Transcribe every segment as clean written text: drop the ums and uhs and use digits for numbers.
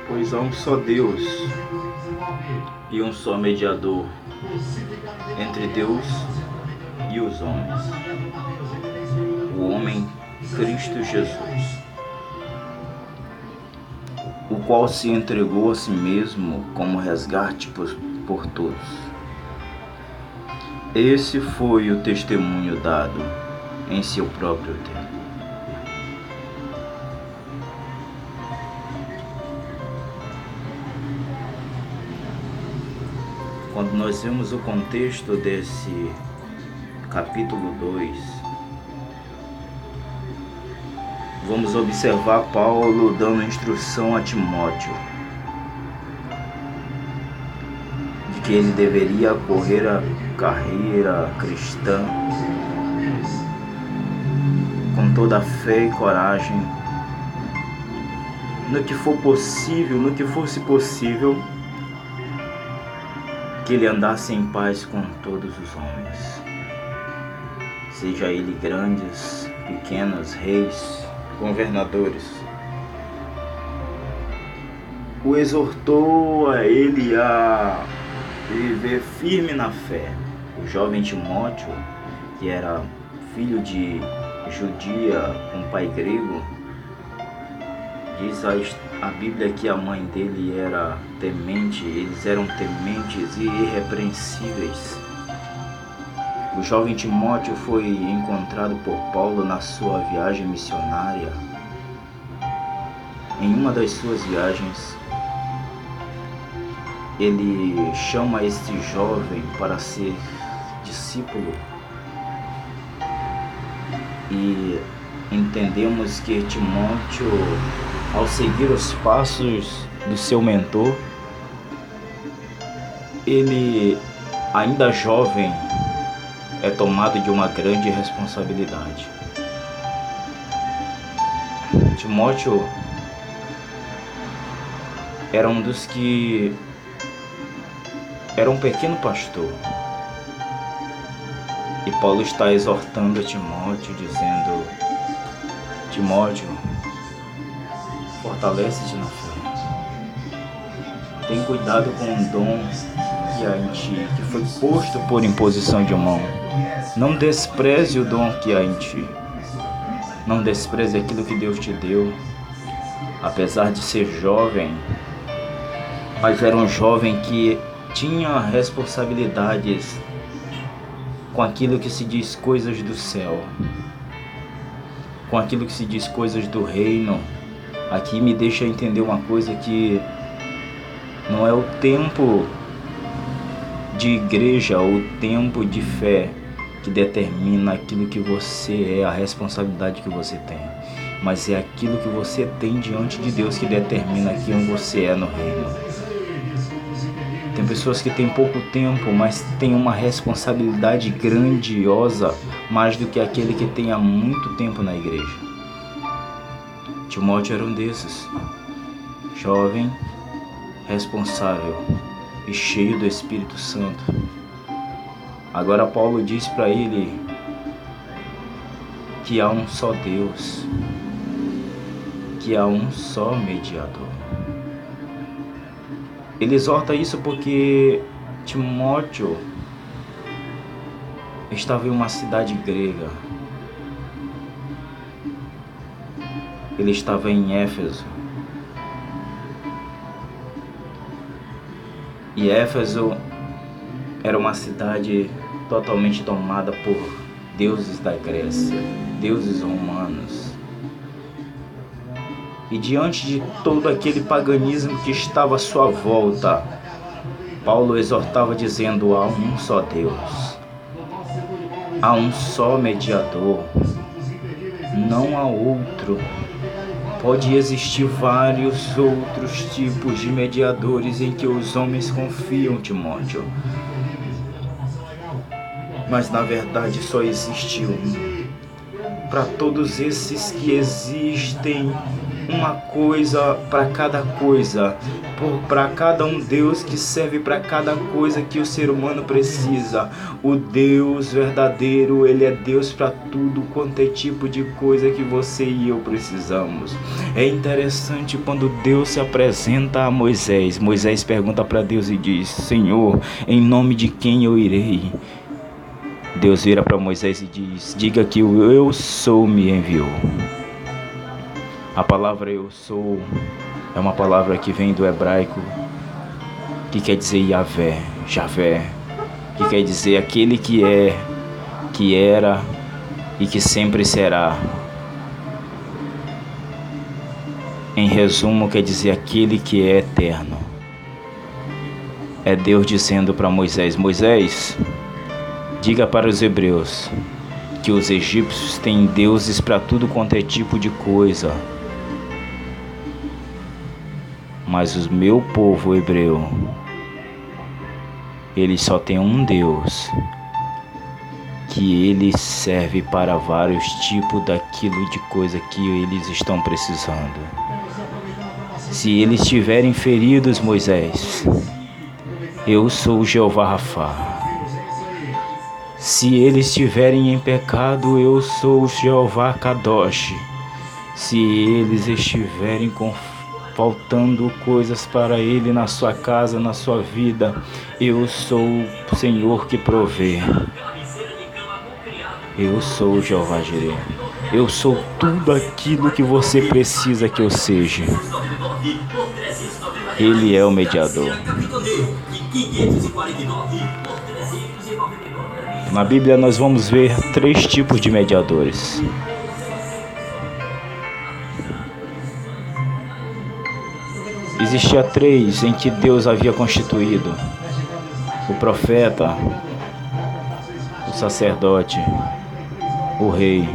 Pois há um só Deus e um só mediador entre Deus e os homens, o homem Cristo Jesus, o qual se entregou a si mesmo como resgate por todos. Esse foi o testemunho dado em seu próprio tempo. Quando nós vemos o contexto desse capítulo 2, vamos observar Paulo dando instrução a Timóteo de que ele deveria correr a carreira cristã com toda a fé e coragem, no que for possível, no que fosse possível, que ele andasse em paz com todos os homens, seja ele grandes, pequenos, reis, governadores. O exortou a ele a viver firme na fé. O jovem Timóteo, que era filho de judia com pai grego, diz a Bíblia que a mãe dele era temente, eles eram tementes e irrepreensíveis. O jovem Timóteo foi encontrado por Paulo na sua viagem missionária. Em uma das suas viagens, ele chama este jovem para ser discípulo. E entendemos que Timóteo, ao seguir os passos do seu mentor, ele, ainda jovem, é tomado de uma grande responsabilidade. Timóteo era um dos que era um pequeno pastor. E Paulo está exortando Timóteo, dizendo: Timóteo, fortalece-te na fé. Tem cuidado com o dom que há em ti, que foi posto por imposição de mão. Não despreze o dom que há em ti. Não despreze aquilo que Deus te deu. Apesar de ser jovem, mas era um jovem que tinha responsabilidades com aquilo que se diz coisas do céu, com aquilo que se diz coisas do reino. Aqui me deixa entender uma coisa, que não é o tempo de igreja ou o tempo de fé que determina aquilo que você é, a responsabilidade que você tem, mas é aquilo que você tem diante de Deus que determina quem você é no reino. Tem pessoas que têm pouco tempo, mas têm uma responsabilidade grandiosa, mais do que aquele que tem há muito tempo na igreja. Timóteo era um desses, jovem, responsável e cheio do Espírito Santo. Agora Paulo diz para ele que há um só Deus, que há um só mediador. Ele exorta isso porque Timóteo estava em uma cidade grega. Ele estava em Éfeso. E Éfeso era uma cidade totalmente tomada por deuses da Grécia, deuses romanos. E diante de todo aquele paganismo que estava à sua volta, Paulo exortava dizendo: há um só Deus. Há um só mediador, não há outro. Pode existir vários outros tipos de mediadores em que os homens confiam, Timóteo. Mas na verdade só existe um. Para todos esses que existem uma coisa para cada coisa, para cada um Deus que serve para cada coisa que o ser humano precisa. O Deus verdadeiro, Ele é Deus para tudo quanto é tipo de coisa que você e eu precisamos. É interessante quando Deus se apresenta a Moisés. Moisés pergunta para Deus e diz: Senhor, em nome de quem eu irei? Deus vira para Moisés e diz: diga que o Eu Sou me enviou. A palavra Eu Sou é uma palavra que vem do hebraico, que quer dizer Yahvé, que quer dizer aquele que é, que era e que sempre será. Em resumo, quer dizer aquele que é eterno. É Deus dizendo para Moisés: Moisés, diga para os hebreus que os egípcios têm deuses para tudo quanto é tipo de coisa, mas o meu povo hebreu, ele só tem um Deus, que ele serve para vários tipos daquilo de coisa que eles estão precisando. Se eles estiverem feridos, Moisés, eu sou o Jeová Rafá. Se eles estiverem em pecado, eu sou o Jeová Kadosh. Se eles estiverem faltando coisas para ele na sua casa, na sua vida, eu sou o Senhor que provê. Eu sou o Jeová Jireh. Eu sou tudo aquilo que você precisa que eu seja. Ele é o mediador. Na Bíblia nós vamos ver 3 tipos de mediadores. Existia 3 em que Deus havia constituído: o profeta, o sacerdote, o rei.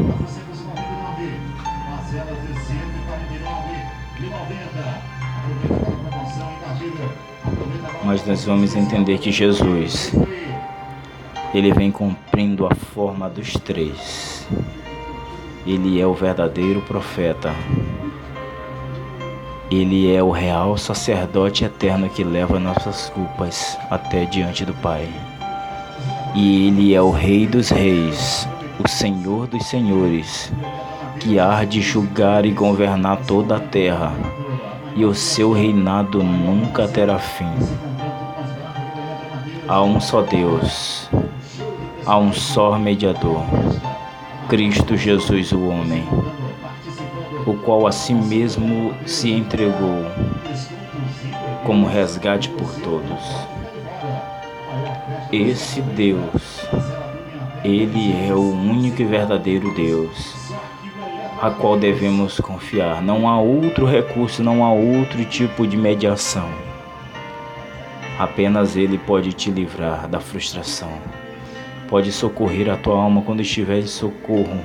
Mas nós vamos entender que Jesus, ele vem cumprindo a forma dos 3. Ele é o verdadeiro profeta. Ele é o real sacerdote eterno que leva nossas culpas até diante do Pai. E ele é o Rei dos Reis, o Senhor dos Senhores, que há de julgar e governar toda a terra, e o seu reinado nunca terá fim. Há um só Deus, há um só mediador, Cristo Jesus, o homem, o qual a si mesmo se entregou como resgate por todos. Esse Deus, ele é o único e verdadeiro Deus, a qual devemos confiar. Não há outro recurso, não há outro tipo de mediação. Apenas Ele pode te livrar da frustração, pode socorrer a tua alma quando estiver em socorro,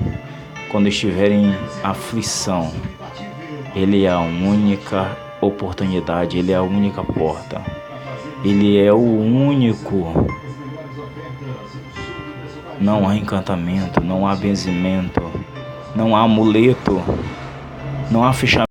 quando estiver em aflição. Ele é a única oportunidade, Ele é a única porta, Ele é o único. Não há encantamento, não há benzimento, não há amuleto, não há fechamento.